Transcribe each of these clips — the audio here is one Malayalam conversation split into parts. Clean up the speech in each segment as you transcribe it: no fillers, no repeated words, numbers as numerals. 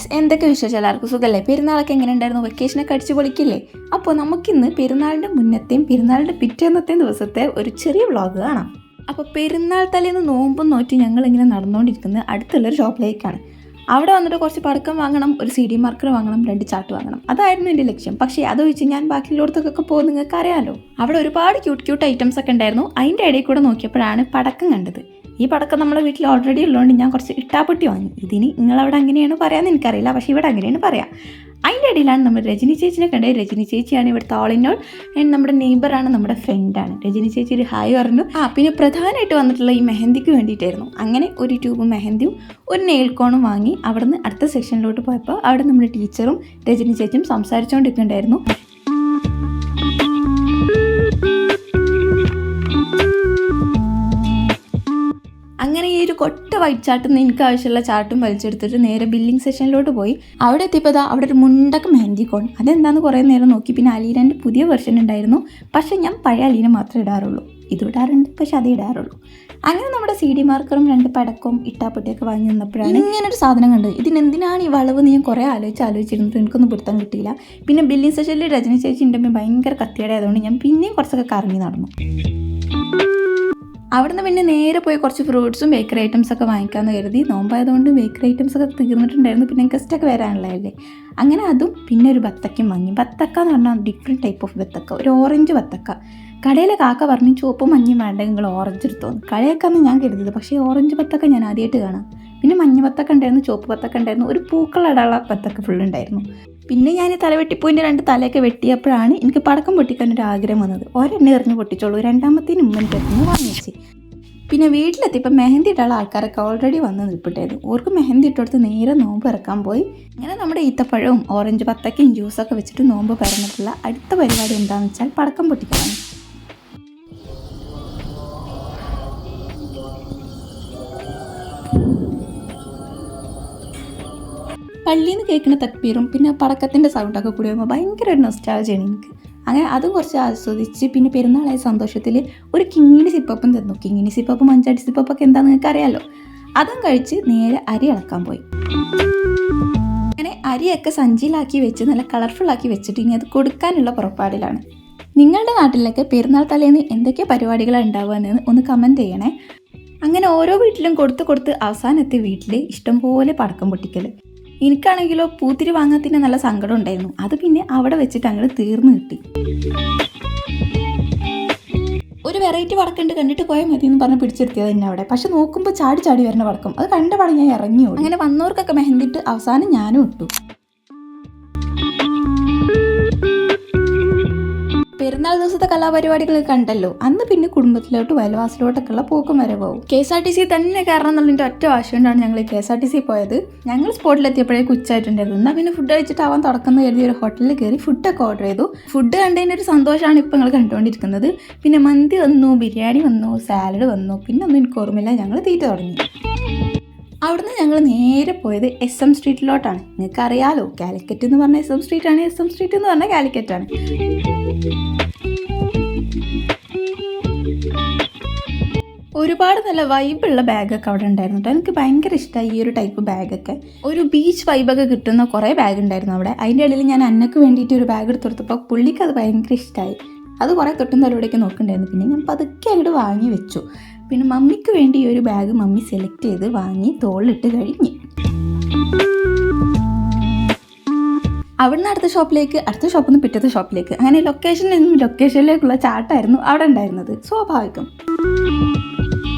ഗൈസ്, എന്തൊക്കെ വിശേഷം? എല്ലാവർക്കും സുഖമല്ലേ? പെരുന്നാളൊക്കെ എങ്ങനെ ഉണ്ടായിരുന്നു? വെക്കേഷനൊക്കെ അടിച്ചു പൊളിക്കില്ലേ? അപ്പോൾ നമുക്കിന്ന് പെരുന്നാളിൻ്റെ മുന്നത്തെയും പെരുന്നാളിൻ്റെ പിറ്റേന്നത്തെയും ദിവസത്തെ ഒരു ചെറിയ വ്ളോഗ് കാണാം. അപ്പോൾ പെരുന്നാൾ തലേന്ന് നോമ്പും നോറ്റി ഞങ്ങളിങ്ങനെ നടന്നുകൊണ്ടിരിക്കുന്നത് അടുത്തുള്ളൊരു ഷോപ്പിലേക്കാണ്. അവിടെ വന്നിട്ട് കുറച്ച് പടക്കം വാങ്ങണം, ഒരു CD മാർക്കർ വാങ്ങണം, 2 ചാർട്ട് വാങ്ങണം. അതായിരുന്നു എൻ്റെ ലക്ഷ്യം. പക്ഷേ അതൊഴിച്ച് ഞാൻ ബാക്കിയുള്ളടത്തൊക്കെ പോകും, നിങ്ങൾക്ക് അറിയാമല്ലോ. അവിടെ ഒരുപാട് ക്യൂട്ട് ഐറ്റംസ് ഒക്കെ ഉണ്ടായിരുന്നു. അതിൻ്റെ ഇടയിൽ കൂടെ നോക്കിയപ്പോഴാണ് പടക്കം കണ്ടത്. ഈ പടക്കം നമ്മുടെ വീട്ടിൽ ഓൾറെഡി ഉള്ളതുകൊണ്ട് ഞാൻ കുറച്ച് ഇട്ടാപ്പൊട്ടി വാങ്ങി. ഇതിന് നിങ്ങളവിടെ അങ്ങനെയാണ് പറയാമെന്ന് എനിക്കറിയില്ല, പക്ഷേ ഇവിടെ അങ്ങനെയാണ് പറയാം. അതിൻ്റെ ഇടയിലാണ് നമ്മൾ രജനി ചേച്ചിനെ കണ്ടത്. രജനി ചേച്ചിയാണ് ഇവിടുത്തെ ഓൾ ഇൻ ഓൾ. ആൻഡ് നമ്മുടെ നെയ്ബറാണ്, നമ്മുടെ ഫ്രണ്ടാണ്. രജനി ചേച്ചി ഒരു ഹായ് പറഞ്ഞു. പിന്നെ പ്രധാനമായിട്ട് വന്നിട്ടുള്ള ഈ മെഹന്തിക്ക് വേണ്ടിയിട്ടായിരുന്നു. അങ്ങനെ ഒരു ട്യൂബ് മെഹന്തിയും ഒരു നെയിൽ കോണും വാങ്ങി. അവിടെ നിന്ന് അടുത്ത സെക്ഷനിലോട്ട് പോയപ്പോൾ അവിടെ നമ്മുടെ ടീച്ചറും രജനി ചേച്ചിയും സംസാരിച്ചുകൊണ്ടിരിക്കുന്നുണ്ടായിരുന്നു. അങ്ങനെ ഈ ഒരു കൊട്ട വൈറ്റ് ചാർട്ടിൽ നിന്ന് എനിക്ക് ആവശ്യമുള്ള ചാർട്ടും വലിച്ചെടുത്തിട്ട് നേരെ ബില്ലിംഗ് സെഷനിലോട്ട് പോയി. അവിടെ എത്തിയപ്പോൾ അവിടെ ഒരു മുണ്ടക്ക് മെഹന്തി കോൺ. അതെന്താണെന്ന് കുറേ നേരം നോക്കി. പിന്നെ അലീനൻ്റെ പുതിയ വെർഷൻ ഉണ്ടായിരുന്നു. പക്ഷേ ഞാൻ പഴയ അലീന മാത്രമേ ഇടാറുള്ളൂ. ഇത് ഇടാറുണ്ട്, പക്ഷെ അതേ ഇടാറുള്ളൂ. അങ്ങനെ നമ്മുടെ CD മാർക്കറും 2 പടക്കവും ഇട്ടാപ്പൊട്ടിയൊക്കെ വാങ്ങി നിന്നപ്പോഴാണ് ഇങ്ങനൊരു സാധനം കണ്ടത്. ഇതിനെന്തിനാണ് ഈ വളവ് ഞാൻ കുറേ ആലോചിച്ചിരുന്നത്. എനിക്കൊന്നും പിടുത്തം കിട്ടിയില്ല. പിന്നെ ബില്ലിംഗ് സെഷനിൽ രജനി ചേച്ചി ഉണ്ടെങ്കിൽ ഭയങ്കര കത്തിയുടെ ആയതുകൊണ്ട് ഞാൻ പിന്നെയും കുറച്ചൊക്കെ കറങ്ങി നടന്നു. അവിടുന്ന് പിന്നെ നേരെ പോയി കുറച്ച് ഫ്രൂട്ട്സും ബേക്കറി ഐറ്റംസൊക്കെ വാങ്ങിക്കാമെന്ന് കരുതി. നോമ്പായതുകൊണ്ട് ബേക്കറി ഐറ്റംസൊക്കെ തീർന്നിട്ടുണ്ടായിരുന്നു. പിന്നെ ഗസ്റ്റൊക്കെ വരാനുള്ളതല്ലേ. അങ്ങനെ അതും പിന്നെ ഒരു ബത്തക്കയും വാങ്ങി. ബത്തക്ക എന്ന് പറഞ്ഞാൽ ഡിഫറെൻറ്റ് ടൈപ്പ് ഓഫ് ബത്തക്ക, ഒരു ഓറഞ്ച് ബത്തക്ക. കടയിലെ കാക്ക പറഞ്ഞു ചുവപ്പും മഞ്ഞയും വേണ്ട, നിങ്ങൾ ഓറഞ്ച് എടുത്തോന്ന്. കളിയാക്കാന്ന് ഞാൻ കരുതിയത്, പക്ഷേ ഓറഞ്ച് ബത്തക്ക ഞാൻ ആദ്യമായിട്ട് കാണാം. പിന്നെ മഞ്ഞ ബത്തക്ക ഉണ്ടായിരുന്നു, ചുവപ്പ് ബത്തക്ക ഉണ്ടായിരുന്നു, ഒരു പൂക്കളിടാനുള്ള ബത്തക്ക ഫുള്ളുണ്ടായിരുന്നു. പിന്നെ ഞാൻ തലവെട്ടിപ്പൂവിൻ്റെ 2 തലയൊക്കെ വെട്ടിയപ്പോഴാണ് എനിക്ക് പടക്കം പൊട്ടിക്കാനൊരു ആഗ്രഹം വന്നത്. ഒരെണ്ണ എറിഞ്ഞ് പൊട്ടിച്ചോളൂ, രണ്ടാമത്തേന് ഉമ്മൻ്റെ അടുത്ത് വാങ്ങിച്ച്. പിന്നെ വീട്ടിലെത്തിയപ്പോൾ മെഹന്തി ഇട്ടുള്ള ആൾക്കാരൊക്കെ ഓൾറെഡി വന്ന് നിൽപ്പിട്ടായിരുന്നു. ഓർക്ക് മെഹന്തി ഇട്ടെടുത്ത് നേരെ നോമ്പ് ഇറക്കാൻ പോയി. അങ്ങനെ നമ്മുടെ ഈത്തപ്പഴവും ഓറഞ്ച് ബത്തക്കയും ജ്യൂസൊക്കെ വെച്ചിട്ട് നോമ്പ് പറഞ്ഞിട്ടുള്ള അടുത്ത പരിപാടി എന്താണെന്ന് വെച്ചാൽ പടക്കം പൊട്ടിക്കലാണ്. പള്ളിയിൽ നിന്ന് കേൾക്കുന്ന തക്ബീറും പിന്നെ പടക്കത്തിൻ്റെ സൗണ്ടൊക്കെ കൂടി ആകുമ്പോൾ ഭയങ്കര ഒരു നൊസ്റ്റാൾജിയാണ് എനിക്ക്. അങ്ങനെ അതും കുറച്ച് ആസ്വദിച്ച് പിന്നെ പെരുന്നാളായ സന്തോഷത്തിൽ ഒരു കിങ്ങിണി സിപ്പപ്പും തന്നു. കിങ്ങിണി സിപ്പപ്പും മഞ്ചാടി സിപ്പപ്പൊക്കെ എന്താണെന്ന് നിങ്ങൾക്ക് അറിയാമല്ലോ. അതും കഴിച്ച് നേരെ അരി ഇളക്കാൻ പോയി. അങ്ങനെ അരിയൊക്കെ സഞ്ചിയിലാക്കി വെച്ച് നല്ല കളർഫുള്ളാക്കി വെച്ചിട്ട് ഇനി അത് കൊടുക്കാനുള്ള പുറപ്പാടിലാണ്. നിങ്ങളുടെ നാട്ടിലൊക്കെ പെരുന്നാൾ തലേന്ന് എന്തൊക്കെ പരിപാടികളാണ് ഉണ്ടാവുകയെന്ന് ഒന്ന് കമൻറ്റ് ചെയ്യണേ. അങ്ങനെ ഓരോ വീട്ടിലും കൊടുത്ത് അവസാനത്തെ വീട്ടിൽ ഇഷ്ടംപോലെ പടക്കം പൊട്ടിക്കൽ. എനിക്കാണെങ്കിലോ പൂത്തിരി വാങ്ങാത്തിന് നല്ല സങ്കടം ഉണ്ടായിരുന്നു. അത് പിന്നെ അവിടെ വെച്ചിട്ട് അങ്ങോട്ട് തീർന്നു കിട്ടി. ഒരു വെറൈറ്റി പടക്കമുണ്ട്, കണ്ടിട്ട് പോയാൽ മതി എന്ന് പറഞ്ഞ് പിടിച്ചെടുത്തിയത് തന്നെ അവിടെ. പക്ഷെ നോക്കുമ്പോൾ ചാടി വരുന്ന പടക്കം, അത് കണ്ട പാടെ ഞാൻ ഇറങ്ങി ഓടി. അങ്ങനെ വന്നവർക്കൊക്കെ മെഹന്തിട്ട് അവസാനം ഞാനും ഇട്ടു. പെരുന്നാൾ ദിവസത്തെ കലാപരിപാടികളൊക്കെ കണ്ടല്ലോ. അന്ന് പിന്നെ കുടുംബത്തിലോട്ട് അയൽവാസിലോട്ടൊക്കെയുള്ള പോക്കും വരവാവും. KSRTC തന്നെ കയറണം എന്നുള്ളതിൻ്റെ ഒറ്റ വാശികൊണ്ടാണ് ഞങ്ങൾ KSRTC പോയത്. ഞങ്ങൾ സ്പോട്ടിലെത്തിയപ്പോഴേക്ക് ഉച്ചയായിട്ടുണ്ടായിരുന്നു. എന്നാൽ പിന്നെ ഫുഡ് കഴിച്ചിട്ടാവാൻ തുടക്കം കരുതി ഒരു ഹോട്ടലിൽ കയറി ഫുഡൊക്കെ ഓർഡർ ചെയ്തു. ഫുഡ് കണ്ടതിൻ്റെ ഒരു സന്തോഷമാണ് ഇപ്പോൾ നിങ്ങൾ കണ്ടുകൊണ്ടിരിക്കുന്നത്. പിന്നെ മന്തി വന്നു, ബിരിയാണി വന്നു, സാലഡ് വന്നു, പിന്നെ ഒന്നും എനിക്ക് ഓർമ്മയില്ല. ഞങ്ങൾ തീറ്റ തുടങ്ങി. അവിടുന്ന് ഞങ്ങൾ നേരെ പോയത് SM സ്ട്രീറ്റിലോട്ടാണ്. നിങ്ങൾക്ക് അറിയാലോ, കാലിക്കറ്റ് എന്ന് പറഞ്ഞാൽ SM സ്ട്രീറ്റാണ്, SM സ്ട്രീറ്റ് എന്ന് പറഞ്ഞാൽ കാലിക്കറ്റാണ്. ഒരുപാട് നല്ല വൈബുള്ള ബാഗൊക്കെ അവിടെ ഉണ്ടായിരുന്നു കേട്ടോ. എനിക്ക് ഭയങ്കര ഇഷ്ടമായി ഈ ഒരു ടൈപ്പ് ബാഗൊക്കെ. ഒരു ബീച്ച് വൈബൊക്കെ കിട്ടുന്ന കുറേ ബാഗ് ഉണ്ടായിരുന്നു അവിടെ. അതിൻ്റെ ഇടയിൽ ഞാൻ അന്നക്ക് വേണ്ടിയിട്ട് ഒരു ബാഗ് എടുത്ത് കൊടുത്തപ്പോൾ പുള്ളിക്ക് അത് ഭയങ്കര ഇഷ്ടമായി. അത് കുറേ തൊട്ടും തലോടെയൊക്കെ നോക്കുന്നുണ്ടായിരുന്നു. പിന്നെ ഞാൻ പതുക്കെ അങ്ങോട്ട് വാങ്ങി വെച്ചു. പിന്നെ മമ്മിക്ക് വേണ്ടി ഈ ഒരു ബാഗ് മമ്മി സെലക്ട് ചെയ്ത് വാങ്ങി തോളിലിട്ട് കഴിഞ്ഞ് അവിടുന്ന് അടുത്ത ഷോപ്പിൽ നിന്ന് പിറ്റത്തെ ഷോപ്പിലേക്ക്, അങ്ങനെ ലൊക്കേഷനിലേക്കുള്ള ചാട്ടായിരുന്നു അവിടെ ഉണ്ടായിരുന്നത്. സ്വാഭാവികം.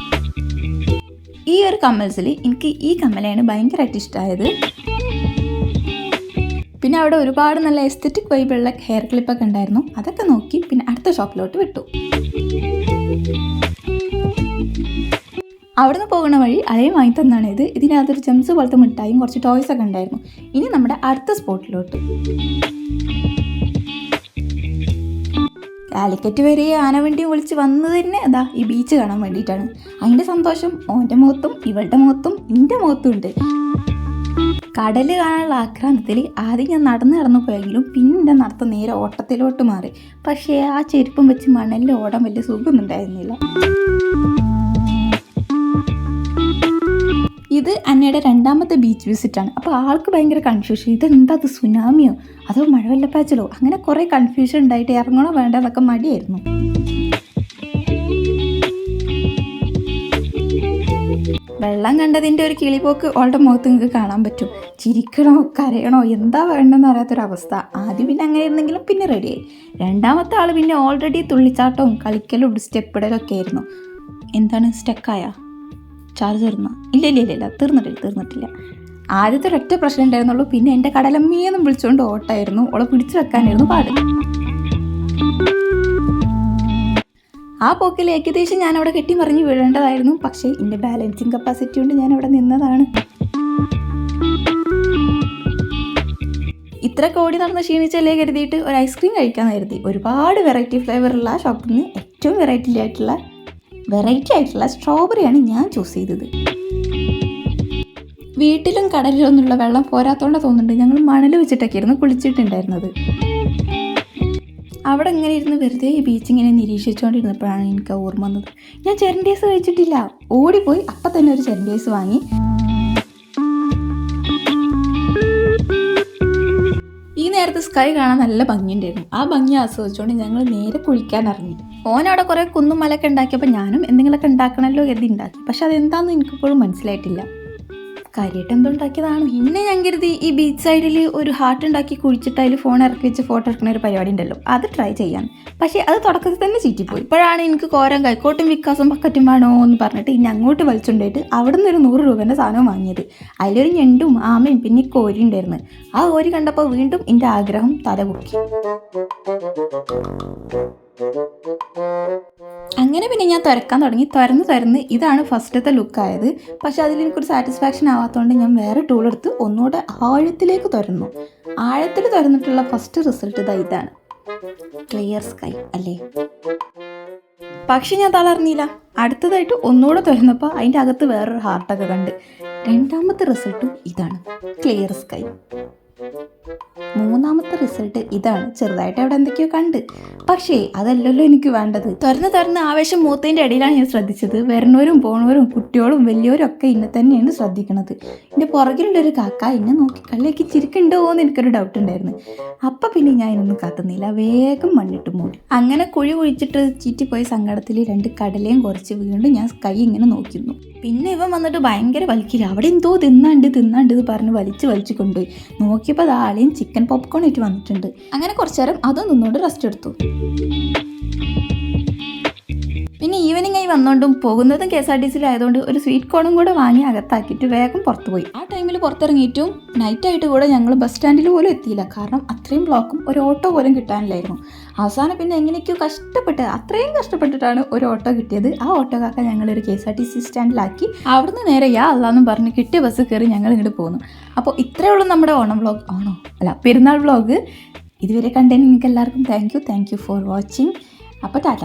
ഈ ഒരു കമ്മൽസിൽ എനിക്ക് ഈ കമ്മലാണ് ഭയങ്കരമായിട്ട് ഇഷ്ടമായത്. പിന്നെ അവിടെ ഒരുപാട് നല്ല എസ്തെറ്റിക് വൈബുള്ള ഹെയർ ക്ലിപ്പൊക്കെ ഉണ്ടായിരുന്നു. അതൊക്കെ നോക്കി പിന്നെ അടുത്ത ഷോപ്പിലോട്ട് വിട്ടു. അവിടുന്ന് പോകുന്ന വഴി അതേ വാങ്ങി തന്നാണ് ഇത്. ഇതിനകത്തൊരു ജെംസ് പോലത്തെ മിഠായും കുറച്ച് ടോയ്സൊക്കെ ഉണ്ടായിരുന്നു. ഇനി നമ്മുടെ അടുത്ത സ്പോട്ടിലോട്ട്. കാലിക്കറ്റ് വരെ ആനവണ്ടി വിളിച്ച് വന്നത് തന്നെ അതാ ഈ ബീച്ച് കാണാൻ വേണ്ടിയിട്ടാണ്. അതിൻ്റെ സന്തോഷം ഓൻ്റെ മുഖത്തും ഇവളുടെ മുഖത്തും എൻ്റെ മുഖത്തും ഉണ്ട്. കടൽ കാണാനുള്ള ആക്രാന്തത്തിൽ ആദ്യം ഞാൻ നടന്നു പോയെങ്കിലും പിന്നെ എൻ്റെ നടത്തം നേരെ ഓട്ടത്തിലോട്ട് മാറി. പക്ഷേ ആ ചെരുപ്പം വെച്ച് മണലിൽ ഓടാൻ വലിയ സുഖമൊന്നും ഉണ്ടായിരുന്നില്ല. ഇത് അന്നയുടെ രണ്ടാമത്തെ ബീച്ച് വിസിറ്റാണ്. അപ്പോൾ ആൾക്ക് ഭയങ്കര കൺഫ്യൂഷൻ, ഇതെന്താ അത് സുനാമിയോ അതോ മഴവെള്ളപ്പാച്ചിലോ, അങ്ങനെ കുറേ കൺഫ്യൂഷൻ ഉണ്ടായിട്ട് ഇറങ്ങണോ വേണ്ടതൊക്കെ മടിയായിരുന്നു. വെള്ളം കണ്ടതിൻ്റെ ഒരു കിളിപോക്ക് ഓളുടെ മുഖത്ത് നിങ്ങൾക്ക് കാണാൻ പറ്റും. ചിരിക്കണോ കരയണോ എന്താ വേണ്ടെന്ന് അറിയാത്തൊരവസ്ഥ. ആദ്യം പിന്നെ അങ്ങനെ ഇരുന്നെങ്കിലും പിന്നെ റെഡിയായി. രണ്ടാമത്തെ ആൾ പിന്നെ ഓൾറെഡി തുള്ളിച്ചാട്ടവും കളിക്കലും സ്റ്റെപ്പിടലും ഒക്കെ ആയിരുന്നു. എന്താണ് സ്റ്റക്കായ ചാർജ് തീർന്നോ? ഇല്ല തീർന്നിട്ടില്ല. ആദ്യത്തെ ഒരൊറ്റ പ്രശ്നം ഉണ്ടായിരുന്നുള്ളൂ. പിന്നെ എൻ്റെ കടലമ്മയെന്നും വിളിച്ചുകൊണ്ട് ഓട്ടായിരുന്നു. ഓളെ പിടിച്ചു വെക്കാനായിരുന്നു പാട്. ആ പോക്കിൽ ഏകദേശം ഞാൻ അവിടെ കെട്ടിമറിഞ്ഞ് വീഴേണ്ടതായിരുന്നു. പക്ഷേ എൻ്റെ ബാലൻസിങ് കപ്പാസിറ്റി കൊണ്ട് ഞാൻ അവിടെ നിന്നതാണ്. ഇത്ര കോടി നടന്ന് ക്ഷീണിച്ചല്ലേ കരുതിയിട്ട് ഒരു ഐസ്ക്രീം കഴിക്കാൻ കരുതി. ഒരുപാട് വെറൈറ്റി ഫ്ലേവറുള്ള ഷോപ്പിൽ നിന്ന് ഏറ്റവും വെറൈറ്റി ആയിട്ടുള്ള സ്ട്രോബെറിയാണ് ഞാൻ ചൂസ് ചെയ്തത്. വീട്ടിലും കടലിലും ഒന്നുള്ള വെള്ളം പോരാത്തോണ്ട് തോന്നുന്നുണ്ട് ഞങ്ങൾ മണൽ വെച്ചിട്ടൊക്കെയായിരുന്നു കുളിച്ചിട്ടുണ്ടായിരുന്നത്. അവിടെ ഇങ്ങനെ ഇരുന്ന് വെറുതെ ഈ ബീച്ച് ഇങ്ങനെ നിരീക്ഷിച്ചുകൊണ്ടിരുന്നപ്പോഴാണ് എനിക്ക് ഓർമ്മ വന്നത്, ഞാൻ ചെരണ്ടേസ് കഴിച്ചിട്ടില്ല. ഓടിപ്പോയി അപ്പം തന്നെ ഒരു ചെരണ്ടേസ് വാങ്ങി. ഈ നേരത്തെ സ്കൈ കാണാൻ നല്ല ഭംഗിയുണ്ടായിരുന്നു. ആ ഭംഗി ആസ്വദിച്ചുകൊണ്ട് ഞങ്ങൾ നേരെ കുളിക്കാൻ ഇറങ്ങി. ഓനവിടെ കുറേ കുന്നും മലയൊക്കെ ഉണ്ടാക്കിയപ്പോൾ ഞാനും എന്തെങ്കിലുമൊക്കെ ഉണ്ടാക്കണമല്ലോ കരുതി ഉണ്ടാക്കി. പക്ഷെ അതെന്താണെന്ന് എനിക്കിപ്പോഴും മനസ്സിലായിട്ടില്ല. കാര്യമായിട്ട് എന്തോ ഉണ്ടാക്കിയതാണ്. പിന്നെ ഞാൻ കരുതി ഈ ബീച്ച് സൈഡിൽ ഒരു ഹാർട്ട് ഉണ്ടാക്കി കുഴിച്ചിട്ട് അതിൽ ഫോൺ ഇറക്കി വെച്ച് ഫോട്ടോ എടുക്കുന്ന ഒരു പരിപാടി ഉണ്ടല്ലോ, അത് ട്രൈ ചെയ്യാൻ. പക്ഷേ അത് തുടക്കത്തിൽ തന്നെ ചീറ്റിപ്പോയി. ഇപ്പോഴാണ് എനിക്ക് കോരം കൈക്കോട്ടും വിക്കാസും ബക്കറ്റും വേണോ എന്ന് പറഞ്ഞിട്ട് ഇനി അങ്ങോട്ട് വലിച്ചുകൊണ്ടായിട്ട് അവിടെ നിന്ന് ഒരു 100 രൂപേൻ്റെ സാധനം വാങ്ങിയത്. അതിലൊരു ഞണ്ടും ആമയും പിന്നെ കോരി ഉണ്ടായിരുന്നു. ആ കോരി കണ്ടപ്പോൾ വീണ്ടും എൻ്റെ ആഗ്രഹം തലകുറുക്കി. അങ്ങനെ പിന്നെ ഞാൻ തുറക്കാൻ തുടങ്ങി. തുറന്ന് ഇതാണ് ഫസ്റ്റത്തെ ലുക്കായത്. പക്ഷെ അതിലെനിക്കൊരു സാറ്റിസ്ഫാക്ഷൻ ആവാത്തതുകൊണ്ട് ഞാൻ വേറെ ടൂൾ എടുത്ത് ഒന്നുകൂടെ ആഴത്തിലേക്ക് തുറന്നു. ആഴത്തിൽ തുറന്നിട്ടുള്ള ഫസ്റ്റ് റിസൾട്ട് ഇതാണ്. ക്ലിയർ സ്കൈ അല്ലേ? പക്ഷെ ഞാൻ തളർന്നില്ല. അടുത്തതായിട്ട് ഒന്നുകൂടെ തുറന്നപ്പോൾ അതിൻ്റെ അകത്ത് വേറൊരു ഹാർട്ടൊക്കെ കണ്ട്. രണ്ടാമത്തെ റിസൾട്ടും ഇതാണ്, ക്ലിയർ സ്കൈ. മൂന്നാമത്തെ റിസൾട്ട് ഇതാണ്, ചെറുതായിട്ട് അവിടെ എന്തൊക്കെയോ കണ്ട്. പക്ഷേ അതല്ലല്ലോ എനിക്ക് വേണ്ടത്. തുറന്ന് ആവേശം മൂത്തതിൻ്റെ ഇടയിലാണ് ഞാൻ ശ്രദ്ധിച്ചത്, വരുന്നവരും പോണവരും കുട്ടികളും വലിയവരും ഒക്കെ ഇന്നെ തന്നെയാണ് ശ്രദ്ധിക്കണത്. എൻ്റെ പുറകിലുള്ളൊരു കാക്ക എന്നെ നോക്കി കളിയാക്കി ചിരിക്കുന്നുണ്ടോ എന്ന് എനിക്കൊരു ഡൗട്ട് ഉണ്ടായിരുന്നു. അപ്പം പിന്നെ ഞാൻ ഇതൊന്നും കാത്തുന്നില്ല, വേഗം മണ്ണിട്ട് മൂടി. അങ്ങനെ കുഴി കുഴിച്ചിട്ട് ചീറ്റിപ്പോയ സങ്കടത്തിൽ 2 കടലയും കുറച്ച് വീണ്ടും ഞാൻ കൈ ഇങ്ങനെ നോക്കിയിരുന്നു. പിന്നെ ഇവൻ വന്നിട്ട് ഭയങ്കര വലിക്കില്ല. അവിടെ എന്തോ തിന്നാണ്ട് എന്ന് പറഞ്ഞ് വലിച്ചു കൊണ്ടുപോയി. നോക്കിയപ്പോൾ അത് ആളെയും ചിക്കൻ പോപ്കോൺ ആയിട്ട് വന്നിട്ടുണ്ട്. അങ്ങനെ കുറച്ചു നേരം അതും നിന്നോണ്ട് റെസ്റ്റ് എടുത്തു. പിന്നെ ഈവനിങ് ആയി വന്നുകൊണ്ടും പോകുന്നതും KSRTC ആയതുകൊണ്ട് ഒരു സ്വീറ്റ് കോണും കൂടെ വാങ്ങി അകത്താക്കിയിട്ട് വേഗം പുറത്തു പോയി. ആ ടൈമിൽ പുറത്തിറങ്ങിയിട്ടും നൈറ്റായിട്ട് കൂടെ ഞങ്ങൾ ബസ് സ്റ്റാൻഡിൽ പോലും എത്തിയില്ല. കാരണം അത്രയും ബ്ലോക്കും ഒരു ഓട്ടോ പോലും കിട്ടാനില്ലായിരുന്നു. അവസാനം പിന്നെ എങ്ങനെയൊക്കെയോ അത്രയും കഷ്ടപ്പെട്ടിട്ടാണ് ഒരു ഓട്ടോ കിട്ടിയത്. ആ ഓട്ടോക്കാക്ക ഞങ്ങളൊരു KSRTC സ്റ്റാൻഡിലാക്കി. അവിടുന്ന് നേരെ അല്ലാന്നും പറഞ്ഞ് കിട്ടിയ ബസ് കയറി ഞങ്ങൾ ഇങ്ങോട്ട് പോന്നു. അപ്പോൾ ഇത്രയേ ഉള്ളൂ നമ്മുടെ പെരുന്നാൾ വ്ളോഗ്. ഇതുവരെ കണ്ടതിന് നിങ്ങൾക്ക് എല്ലാവർക്കും താങ്ക് യു ഫോർ വാച്ചിങ്. അപ്പോൾ ടാറ്റ.